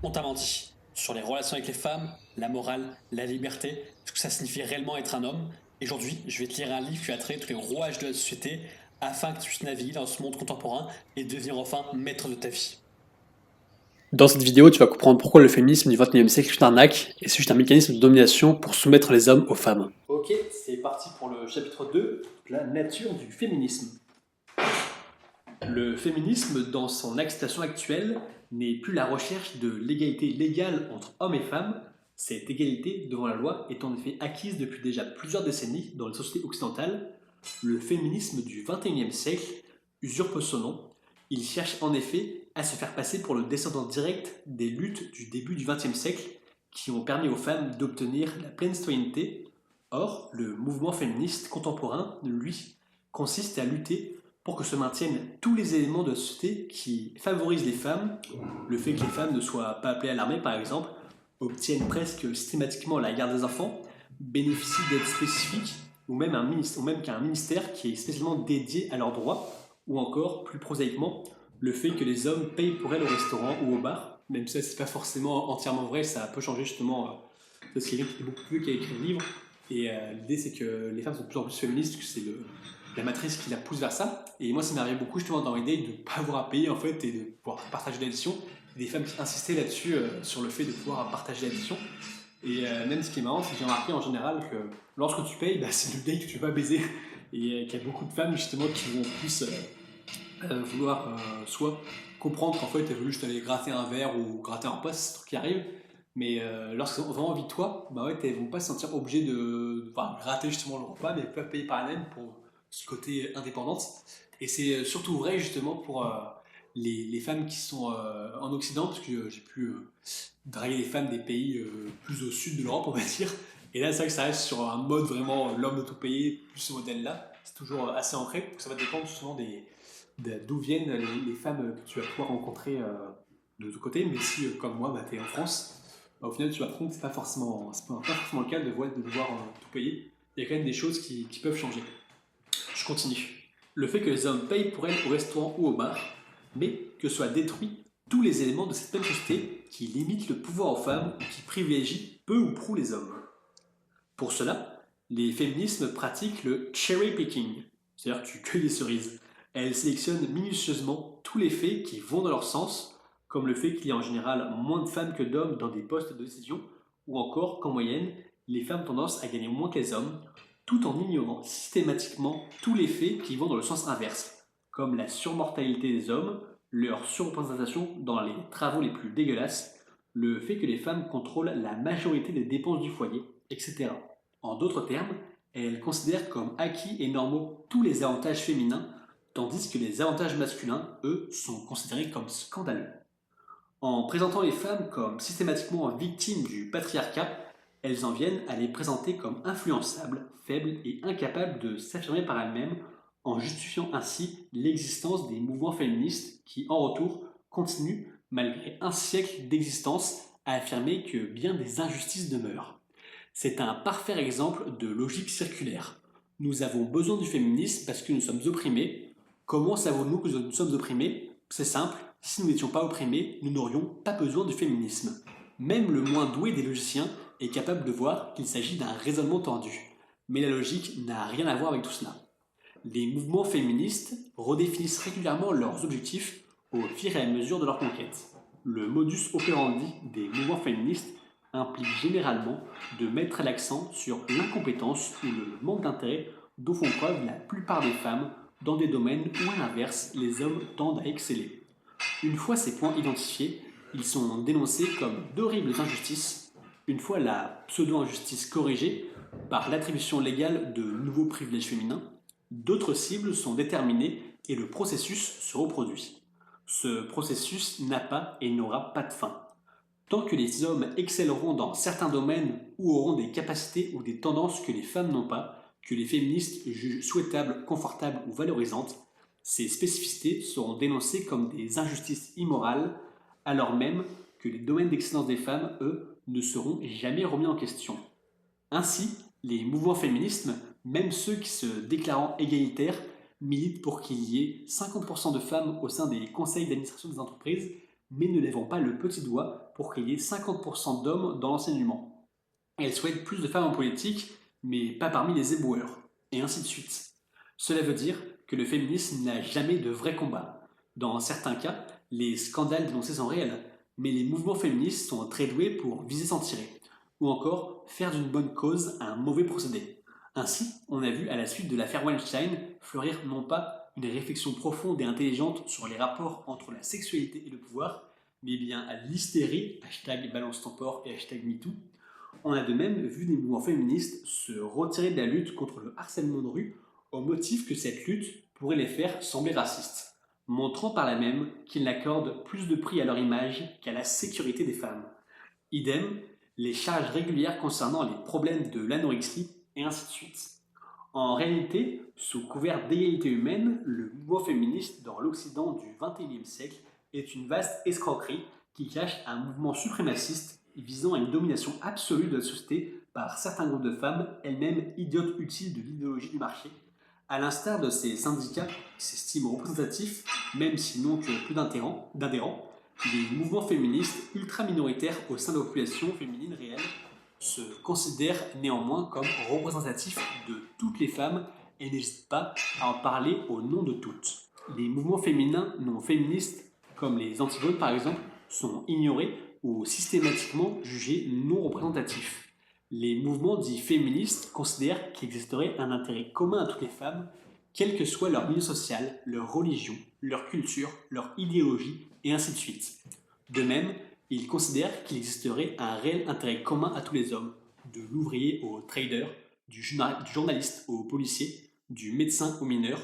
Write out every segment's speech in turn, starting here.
On t'a menti. Sur les relations avec les femmes, la morale, la liberté, ce que ça signifie réellement être un homme. Et aujourd'hui, je vais te lire un livre qui va traiter tous les rouages de la société afin que tu puisses naviguer dans ce monde contemporain et devenir enfin maître de ta vie. Dans cette vidéo, tu vas comprendre pourquoi le féminisme du 21e siècle est une arnaque et c'est juste un mécanisme de domination pour soumettre les hommes aux femmes. Ok, c'est parti pour le chapitre 2, la nature du féminisme. Le féminisme, dans son acceptation actuelle, n'est plus la recherche de l'égalité légale entre hommes et femmes. Cette égalité devant la loi est en effet acquise depuis déjà plusieurs décennies dans les sociétés occidentales. Le féminisme du XXIe siècle usurpe son nom. Il cherche en effet à se faire passer pour le descendant direct des luttes du début du XXe siècle qui ont permis aux femmes d'obtenir la pleine citoyenneté. Or, le mouvement féministe contemporain, lui, consiste à lutter pour que se maintiennent tous les éléments de la société qui favorisent les femmes, le fait que les femmes ne soient pas appelées à l'armée par exemple, obtiennent presque systématiquement la garde des enfants, bénéficient d'aides spécifiques, ou même qu'un ministère qui est spécialement dédié à leurs droits, ou encore, plus prosaïquement, le fait que les hommes payent pour elles au restaurant ou au bar, même si ça c'est pas forcément entièrement vrai, ça peut changer justement, parce qu'il y a quelqu'un qui est beaucoup plus vieux qui a écrit le livre, et l'idée c'est que les femmes sont de plus en plus féministes, que c'est la matrice qui la pousse vers ça. Et moi, ça m'arrive beaucoup justement dans l'idée de ne pas avoir à payer en fait et de pouvoir partager l'addition. Des femmes qui insistaient là-dessus, sur le fait de pouvoir partager l'addition. Et même ce qui est marrant, c'est que j'ai remarqué en général que lorsque tu payes, c'est le gars que tu vas baiser. Et qu'il y a beaucoup de femmes justement qui vont plus vouloir soit comprendre qu'en fait elles veulent juste aller gratter un verre ou gratter un poste, c'est ce truc qui arrive. Mais lorsqu'elles ont vraiment envie de toi, elles vont pas se sentir obligées de gratter justement le repas, mais elles peuvent payer par elles-mêmes pour ce côté indépendante. Et c'est surtout vrai justement pour les femmes qui sont en Occident, parce que j'ai pu draguer les femmes des pays plus au sud de l'Europe, on va dire. Et là, c'est vrai que ça reste sur un mode vraiment l'homme de tout payer, plus ce modèle-là. C'est toujours assez ancré, donc ça va dépendre justement d'où viennent les femmes que tu vas pouvoir rencontrer de tous côtés. Mais si, comme moi, tu es en France, au final, tu vas te rendre compte que c'est pas forcément le cas de devoir tout payer. Il y a quand même des choses qui peuvent changer. Je continue. Le fait que les hommes payent pour elles au restaurant ou au bar, mais que soient détruits tous les éléments de cette même société qui limitent le pouvoir aux femmes ou qui privilégient peu ou prou les hommes. Pour cela, les féminismes pratiquent le cherry picking, c'est-à-dire que tu cueilles les cerises. Elles sélectionnent minutieusement tous les faits qui vont dans leur sens, comme le fait qu'il y a en général moins de femmes que d'hommes dans des postes de décision, ou encore qu'en moyenne, les femmes ont tendance à gagner moins que les hommes, tout en ignorant systématiquement tous les faits qui vont dans le sens inverse, comme la surmortalité des hommes, leur surreprésentation dans les travaux les plus dégueulasses, le fait que les femmes contrôlent la majorité des dépenses du foyer, etc. En d'autres termes, elles considèrent comme acquis et normaux tous les avantages féminins, tandis que les avantages masculins, eux, sont considérés comme scandaleux. En présentant les femmes comme systématiquement victimes du patriarcat, elles en viennent à les présenter comme influençables, faibles et incapables de s'affirmer par elles-mêmes, en justifiant ainsi l'existence des mouvements féministes qui, en retour, continuent, malgré un siècle d'existence, à affirmer que bien des injustices demeurent. C'est un parfait exemple de logique circulaire. Nous avons besoin du féminisme parce que nous sommes opprimés. Comment savons-nous que nous sommes opprimés? C'est simple, si nous n'étions pas opprimés, nous n'aurions pas besoin du féminisme. Même le moins doué des logiciens est capable de voir qu'il s'agit d'un raisonnement tordu. Mais la logique n'a rien à voir avec tout cela. Les mouvements féministes redéfinissent régulièrement leurs objectifs au fur et à mesure de leur conquête. Le modus operandi des mouvements féministes implique généralement de mettre l'accent sur l'incompétence ou le manque d'intérêt dont font preuve la plupart des femmes dans des domaines où, à l'inverse, les hommes tendent à exceller. Une fois ces points identifiés, ils sont dénoncés comme d'horribles injustices. Une fois la pseudo-injustice corrigée par l'attribution légale de nouveaux privilèges féminins, d'autres cibles sont déterminées et le processus se reproduit. Ce processus n'a pas et n'aura pas de fin. Tant que les hommes excelleront dans certains domaines ou auront des capacités ou des tendances que les femmes n'ont pas, que les féministes jugent souhaitables, confortables ou valorisantes, ces spécificités seront dénoncées comme des injustices immorales, alors même que les domaines d'excellence des femmes, eux, ne seront jamais remis en question. Ainsi, les mouvements féministes, même ceux qui se déclarant égalitaires, militent pour qu'il y ait 50% de femmes au sein des conseils d'administration des entreprises, mais ne lèvons pas le petit doigt pour qu'il y ait 50% d'hommes dans l'enseignement. Elle souhaite plus de femmes en politique, mais pas parmi les éboueurs, et ainsi de suite. Cela veut dire que le féminisme n'a jamais de vrai combat. Dans certains cas, les scandales dénoncés sont réels, mais les mouvements féministes sont très doués pour viser s'en tirer, ou encore faire d'une bonne cause un mauvais procédé. Ainsi, on a vu à la suite de l'affaire Weinstein fleurir non pas une réflexion profonde et intelligente sur les rapports entre la sexualité et le pouvoir, mais bien à l'hystérie, hashtag balance ton porc et hashtag MeToo. On a de même vu des mouvements féministes se retirer de la lutte contre le harcèlement de rue au motif que cette lutte pourrait les faire sembler racistes, montrant par là même qu'ils n'accordent plus de prix à leur image qu'à la sécurité des femmes. Idem, les charges régulières concernant les problèmes de l'anorexie et ainsi de suite. En réalité, sous couvert d'égalité humaine, le mouvement féministe dans l'Occident du XXIe siècle est une vaste escroquerie qui cache un mouvement suprémaciste visant à une domination absolue de la société par certains groupes de femmes, elles-mêmes idiotes utiles de l'idéologie du marché, à l'instar de ces syndicats qui s'estiment représentatifs, même s'ils n'ont que peu d'adhérents, les mouvements féministes ultra minoritaires au sein de la population féminine réelle se considèrent néanmoins comme représentatifs de toutes les femmes et n'hésitent pas à en parler au nom de toutes. Les mouvements féminins non féministes, comme les antivotes par exemple, sont ignorés ou systématiquement jugés non représentatifs. Les mouvements dits féministes considèrent qu'il existerait un intérêt commun à toutes les femmes, quel que soit leur milieu social, leur religion, leur culture, leur idéologie, et ainsi de suite. De même, ils considèrent qu'il existerait un réel intérêt commun à tous les hommes, de l'ouvrier au trader, du journaliste au policier, du médecin au mineur.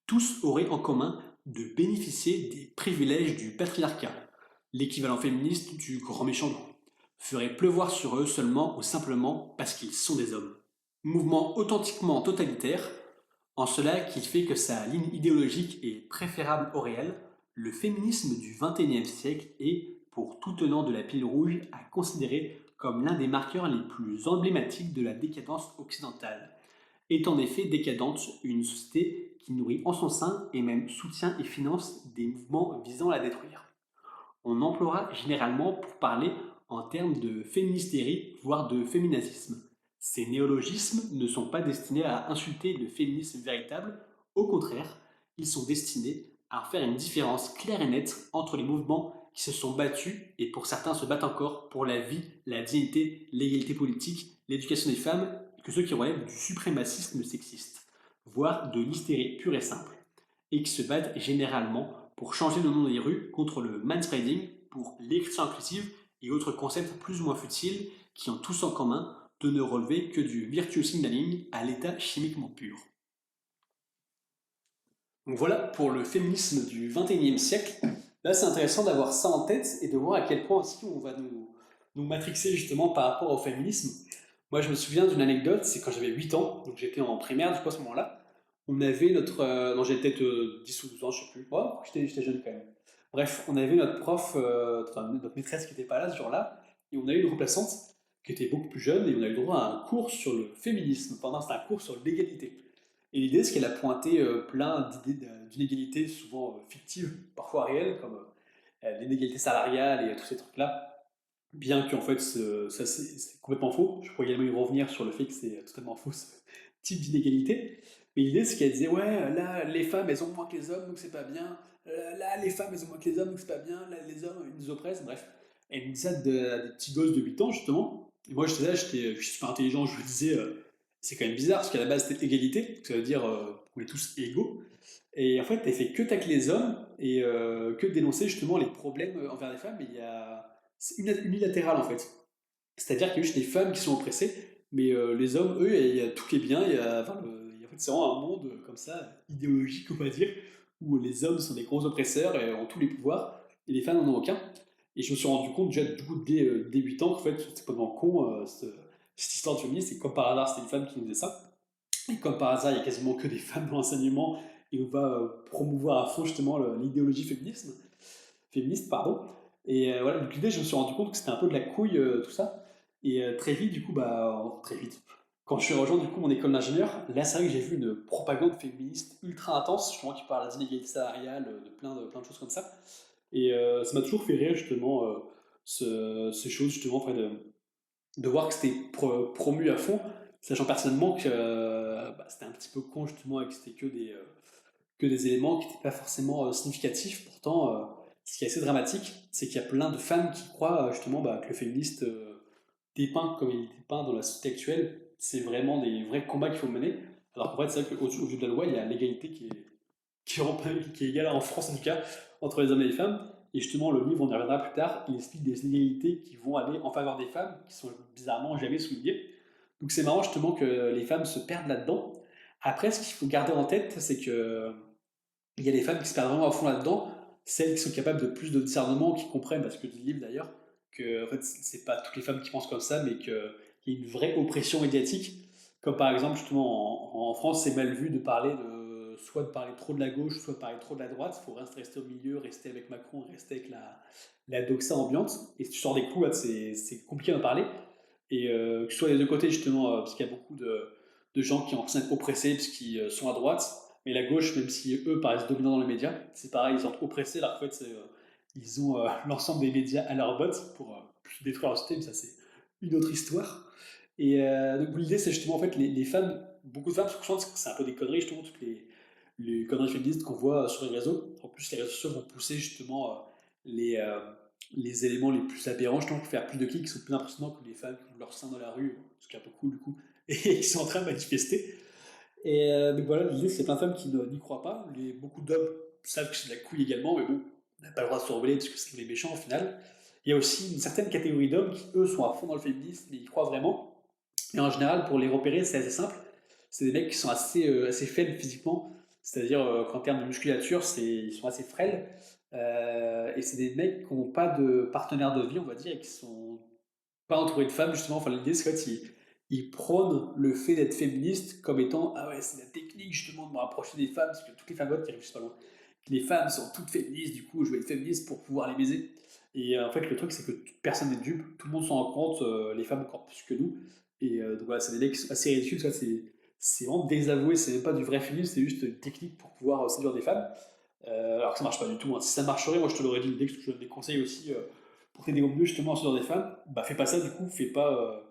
Tous auraient en commun de bénéficier des privilèges du patriarcat, l'équivalent féministe du grand méchant loup, ferait pleuvoir sur eux seulement ou simplement parce qu'ils sont des hommes. Mouvement authentiquement totalitaire, en cela qu'il fait que sa ligne idéologique est préférable au réel, le féminisme du XXIe siècle est, pour tout tenant de la pile rouge, à considérer comme l'un des marqueurs les plus emblématiques de la décadence occidentale. Est en effet décadente une société qui nourrit en son sein et même soutient et finance des mouvements visant à la détruire. On emploiera généralement pour parler en termes de féministérie, voire de féminazisme. Ces néologismes ne sont pas destinés à insulter le féminisme véritable, au contraire, ils sont destinés à faire une différence claire et nette entre les mouvements qui se sont battus, et pour certains se battent encore, pour la vie, la dignité, l'égalité politique, l'éducation des femmes, que ceux qui relèvent du suprémacisme sexiste, voire de l'hystérie pure et simple, et qui se battent généralement pour changer le nom des rues contre le manspreading, pour l'écriture inclusive et autres concepts plus ou moins futiles qui ont tous en commun de ne relever que du virtue signaling à l'état chimiquement pur. Donc voilà pour le féminisme du XXIe siècle. Là, c'est intéressant d'avoir ça en tête et de voir à quel point aussi on va nous matrixer justement par rapport au féminisme. Moi, je me souviens d'une anecdote, c'est quand j'avais 8 ans, donc j'étais en primaire du coup à ce moment-là. On avait notre. Non, j'avais peut-être 10 ou 12 ans, je sais plus. Ouais, j'étais jeune quand même. Bref, on avait notre prof, notre maîtresse qui n'était pas là ce jour-là, et on a eu une remplaçante qui était beaucoup plus jeune, et on a eu le droit à un cours sur le féminisme. Pendant, c'était un cours sur l'égalité. Et l'idée, c'est qu'elle a pointé plein d'idées d'inégalités, souvent fictives, parfois réelles, comme l'inégalité salariale et tous ces trucs-là. Bien qu'en fait, ça c'est complètement faux. Je pourrais également y revenir sur le fait que c'est totalement faux ce type d'inégalité. Mais l'idée, c'est qu'elle disait, ouais, là, les femmes, elles ont moins que les hommes, donc c'est pas bien. Là, les femmes, elles ont moins que les hommes, donc c'est pas bien. Là, les hommes, ils nous oppressent. Bref, elle me disait à des petits gosses de 8 ans, justement. Et moi, j'étais là, je suis super intelligent, je me disais, c'est quand même bizarre, parce qu'à la base, c'était égalité, ça veut dire qu'on est tous égaux. Et en fait, elle fait que tacler les hommes et que dénoncer justement les problèmes envers les femmes. C'est unilatéral en fait. C'est-à-dire qu'il y a juste des femmes qui sont oppressées, mais les hommes, eux, il y a tout qui est bien. En fait, c'est vraiment un monde comme ça, idéologique, on va dire, où les hommes sont des gros oppresseurs et ont tous les pouvoirs, et les femmes n'en ont aucun. Et je me suis rendu compte déjà du coup dès 8 ans qu'en fait, c'est pas vraiment con cette histoire de féminisme, c'est comme par hasard, c'était une femme qui nous faisait ça. Et comme par hasard, il y a quasiment que des femmes dans l'enseignement, et on va promouvoir à fond justement l'idéologie féministe, pardon. Et voilà, donc l'idée, je me suis rendu compte que c'était un peu de la couille, tout ça. Et très vite, du coup, très vite, quand je suis rejoint du coup mon école d'ingénieur, là c'est vrai que j'ai vu une propagande féministe ultra intense, justement qui parle d'inégalité salariale, de plein de choses comme ça. Et ça m'a toujours fait rire justement ces choses justement, enfin, de voir que c'était promu à fond, sachant personnellement que bah, c'était un petit peu con justement et que c'était que des éléments qui n'étaient pas forcément significatifs. Pourtant, ce qui est assez dramatique, c'est qu'il y a plein de femmes qui croient justement bah, que le féministe dépeint comme il est dépeint dans la société actuelle, c'est vraiment des vrais combats qu'il faut mener. Alors qu'en fait, c'est vrai qu'au vu de la loi, il y a l'égalité qui est égale en France en tout cas, entre les hommes et les femmes. Et justement, le livre, on y reviendra plus tard, il explique des inégalités qui vont aller en faveur des femmes, qui sont bizarrement jamais soulignées. Donc c'est marrant justement que les femmes se perdent là-dedans. Après, ce qu'il faut garder en tête, c'est que il y a des femmes qui se perdent vraiment à fond là-dedans, celles qui sont capables de plus de discernement, qui comprennent, parce que dit le livre d'ailleurs, que en fait, c'est pas toutes les femmes qui pensent comme ça, mais qu'il y a une vraie oppression médiatique. Comme par exemple, justement, en France, c'est mal vu de parler soit de parler trop de la gauche, soit de parler trop de la droite. Il faut rester au milieu, rester avec Macron, rester avec la doxa ambiante. Et si tu sors des coups, c'est compliqué d'en parler. Et que ce soit des deux côtés, justement, parce qu'il y a beaucoup de gens qui en sont oppressés, parce qu'ils sont à droite, mais la gauche, même si eux paraissent dominants dans les médias, c'est pareil, ils sont oppressés, alors qu'en fait, ils ont l'ensemble des médias à leur botte pour détruire leur système, ça c'est une autre histoire. Et donc l'idée, c'est justement en fait les femmes, beaucoup de femmes se concentrent, c'est un peu des conneries, justement, toutes les conneries féministes qu'on voit sur les réseaux. En plus, les réseaux sociaux vont pousser justement les, euh, les éléments les plus aberrants, justement, pour faire plus de clics, qui sont plus impressionnants que les femmes qui ont leur sein dans la rue, ce qui est un peu cool du coup, et qui sont en train de manifester. Et donc voilà, l'idée, c'est plein de femmes qui n'y croient pas. Beaucoup d'hommes savent que c'est de la couille également, mais bon, on n'a pas le droit de se rebeller parce que c'est des méchants au final. Il y a aussi une certaine catégorie d'hommes qui, eux, sont à fond dans le féminisme et y croient vraiment. Et en général, pour les repérer, c'est assez simple. C'est des mecs qui sont assez faibles physiquement, c'est-à-dire qu'en termes de musculature, ils sont assez frêles. Et c'est des mecs qui n'ont pas de partenaire de vie, on va dire, et qui sont pas entourés de femmes, justement. Enfin, l'idée, c'est qu'ils prônent le fait d'être féministe comme étant ah ouais, c'est la technique justement de me rapprocher des femmes, parce que toutes les femmes qui réfléchissent pas loin. Les femmes sont toutes féministes, du coup, je vais être féministe pour pouvoir les baiser. Et en fait, le truc, c'est que personne n'est dupe, tout le monde s'en rend compte, les femmes encore plus que nous. Et donc voilà, c'est des mecs assez ridicules, ça, c'est vraiment désavoué, c'est même pas du vrai féminisme, c'est juste une technique pour pouvoir séduire des femmes. Alors que ça marche pas du tout, hein. Si ça marcherait, moi je te l'aurais dit dès que je te donne des conseils aussi pour t'aider au mieux justement à séduire des femmes, bah fais pas ça du coup, fais pas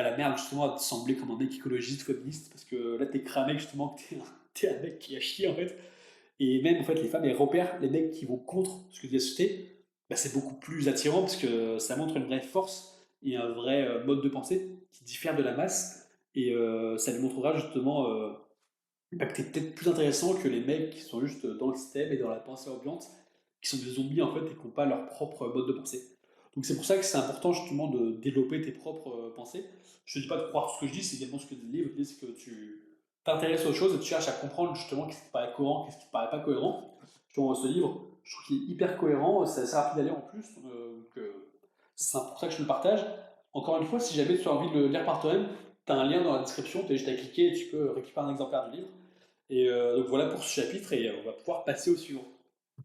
la merde justement à te sembler comme un mec écologiste, féministe, parce que là t'es cramé justement que t'es un mec qui a chié en fait. Et même en fait les femmes elles repèrent les mecs qui vont contre ce que dit la société, bah, c'est beaucoup plus attirant parce que ça montre une vraie force et un vrai mode de pensée qui diffère de la masse. Et ça lui montrera justement bah, que t'es peut-être plus intéressant que les mecs qui sont juste dans le système et dans la pensée ambiante, qui sont des zombies en fait et qui n'ont pas leur propre mode de pensée. Donc c'est pour ça que c'est important justement de développer tes propres pensées. Je te dis pas de croire tout ce que je dis, c'est également ce que dit le livre. L'idée c'est que tu t'intéresses aux choses et tu cherches à comprendre justement qu'est-ce qui te paraît cohérent, qu'est-ce qui te paraît pas cohérent. Justement, ce livre, je trouve qu'il est hyper cohérent, c'est assez rapide à lire en plus, c'est pour ça que je le partage. Encore une fois, si jamais tu as envie de le lire par toi-même, tu as un lien dans la description, tu as juste à cliquer et tu peux récupérer un exemplaire du livre. Et donc voilà pour ce chapitre et on va pouvoir passer au suivant.